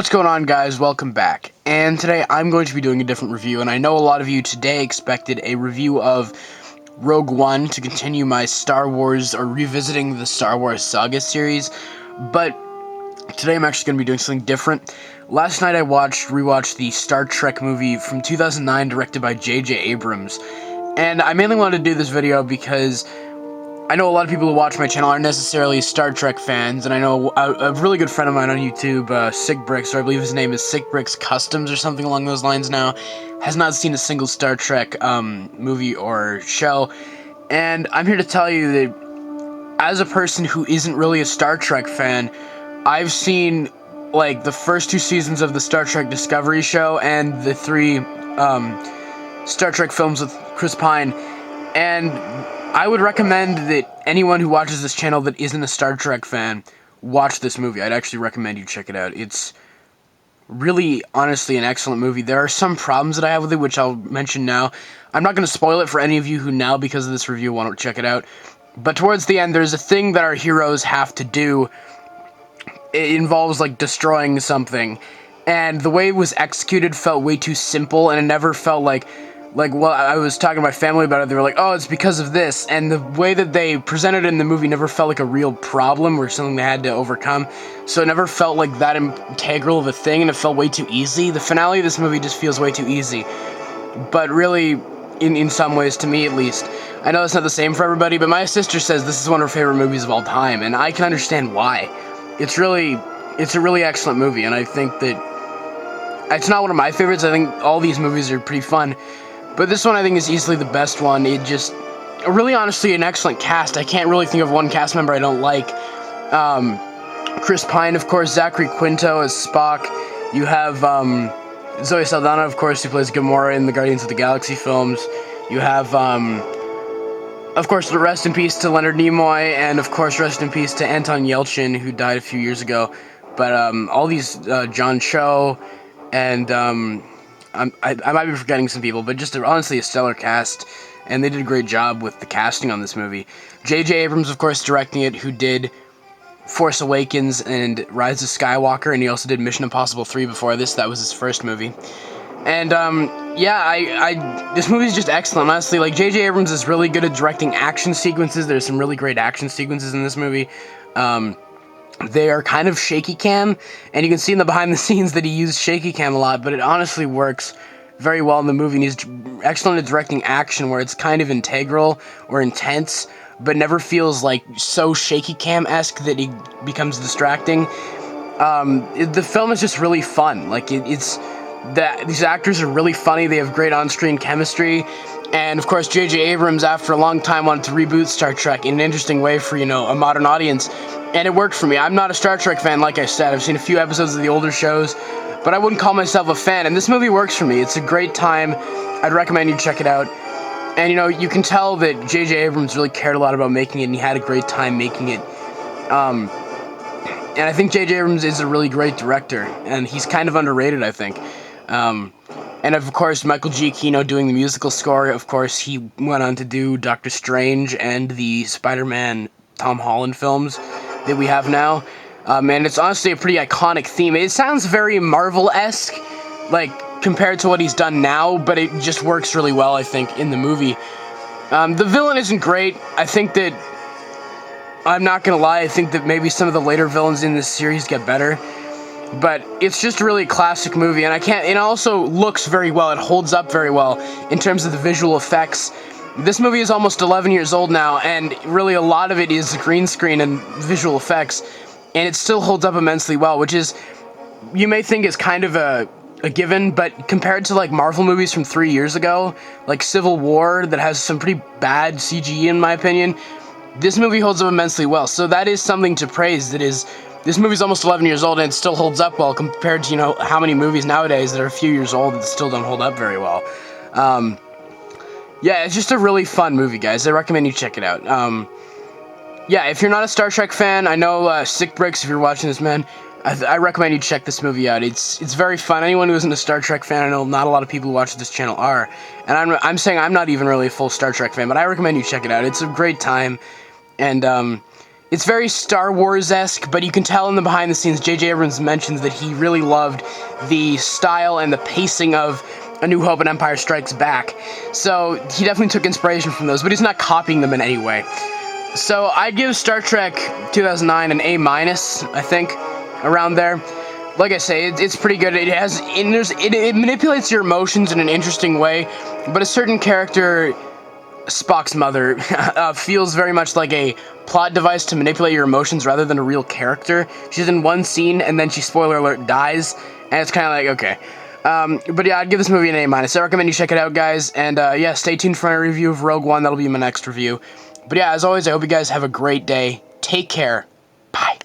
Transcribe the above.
What's going on, guys? Welcome back. And today I'm going to be doing a different review, and I know a lot of you today expected a review of Rogue One to continue my Star Wars or revisiting the Star Wars saga series, but today I'm actually going to be doing something different. Last night I rewatched the Star Trek movie from 2009 directed by J.J. Abrams, and I mainly wanted to do this video because I know a lot of people who watch my channel aren't necessarily Star Trek fans, and I know a really good friend of mine on YouTube, Hobbricks, or I believe his name is Hobbricks Customs or something along those lines now, has not seen a single Star Trek movie or show, and I'm here to tell you that as a person who isn't really a Star Trek fan, I've seen like the first 2 seasons of the Star Trek Discovery show and the 3 Star Trek films with Chris Pine, and I would recommend that anyone who watches this channel that isn't a Star Trek fan watch this movie. I'd actually recommend you check it out. It's really, honestly, an excellent movie. There are some problems that I have with it, which I'll mention now. I'm not going to spoil it for any of you who now, because of this review, want to check it out. But towards the end, there's a thing that our heroes have to do. It involves, like, destroying something. And the way it was executed felt way too simple, and it never felt like, well, I was talking to my family about it, they were like, oh, it's because of this, and the way that they presented it in the movie never felt like a real problem or something they had to overcome, so it never felt like that integral of a thing, and it felt way too easy. The finale of this movie just feels way too easy, but really, in some ways, to me at least, I know it's not the same for everybody, but my sister says this is one of her favorite movies of all time, and I can understand why. It's a really excellent movie, and I think that it's not one of my favorites. I think all these movies are pretty fun, but this one I think is easily the best one. It just, really honestly, an excellent cast. I can't really think of one cast member I don't like. Chris Pine, of course, Zachary Quinto as Spock. You have Zoe Saldana, of course, who plays Gamora in the Guardians of the Galaxy films. You have, of course, rest in peace to Leonard Nimoy, and of course, rest in peace to Anton Yelchin, who died a few years ago. But all these, John Cho, and I might be forgetting some people, but just honestly a stellar cast, and they did a great job with the casting on this movie. J.J. Abrams, of course, directing it, who did Force Awakens and Rise of Skywalker, and he also did Mission Impossible 3 before this. That was his first movie. And, yeah, this movie is just excellent, honestly. Like, J.J. Abrams is really good at directing action sequences. There's some really great action sequences in this movie. They are kind of shaky cam, and you can see in the behind the scenes that he used shaky cam a lot, but it honestly works very well in the movie, and he's excellent at directing action where it's kind of integral or intense, but never feels like so shaky cam-esque that it becomes distracting. The film is just really fun. Like, these actors are really funny, they have great on-screen chemistry, and of course J.J. Abrams, after a long time, wanted to reboot Star Trek in an interesting way for, a modern audience. And it worked for me. I'm not a Star Trek fan, like I said. I've seen a few episodes of the older shows, but I wouldn't call myself a fan, and this movie works for me. It's a great time. I'd recommend you check it out. And, you can tell that J.J. Abrams really cared a lot about making it, and he had a great time making it. And I think J.J. Abrams is a really great director, and he's kind of underrated, I think. And, of course, Michael Giacchino doing the musical score. Of course, he went on to do Doctor Strange and the Spider-Man Tom Holland films that we have now, and it's honestly a pretty iconic theme. It sounds very Marvel-esque, like, compared to what he's done now, but it just works really well, I think, in the movie. The villain isn't great. I think that, I'm not gonna lie, I think that maybe some of the later villains in this series get better, but it's just a really classic movie, and it also looks very well. It holds up very well in terms of the visual effects. This movie is almost 11 years old now, and really a lot of it is green screen and visual effects, and it still holds up immensely well, which is, you may think is kind of a given, but compared to, like, Marvel movies from 3 years ago, like Civil War, that has some pretty bad CGI in my opinion, this movie holds up immensely well, so that is something to praise. This movie's almost 11 years old, and it still holds up well compared to, how many movies nowadays that are a few years old that still don't hold up very well. Yeah, it's just a really fun movie, guys. I recommend you check it out. Yeah, if you're not a Star Trek fan, I know, Hobbricks, if you're watching this, man, I recommend you check this movie out. It's very fun. Anyone who isn't a Star Trek fan, I know not a lot of people who watch this channel are, and I'm saying I'm not even really a full Star Trek fan, but I recommend you check it out. It's a great time, and, It's very Star Wars-esque, but you can tell in the behind the scenes, J.J. Abrams mentions that he really loved the style and the pacing of A New Hope and Empire Strikes Back. So he definitely took inspiration from those, but he's not copying them in any way. So I'd give Star Trek 2009 an A-, I think, around there. Like I say, it's pretty good. It manipulates your emotions in an interesting way, but a certain character, Spock's mother, feels very much like a plot device to manipulate your emotions rather than a real character. She's in one scene, and then she, spoiler alert, dies, and it's kind of like, okay. But yeah, I'd give this movie an A-. I recommend you check it out, guys, and yeah, stay tuned for my review of Rogue One. That'll be my next review. But yeah, as always, I hope you guys have a great day. Take care.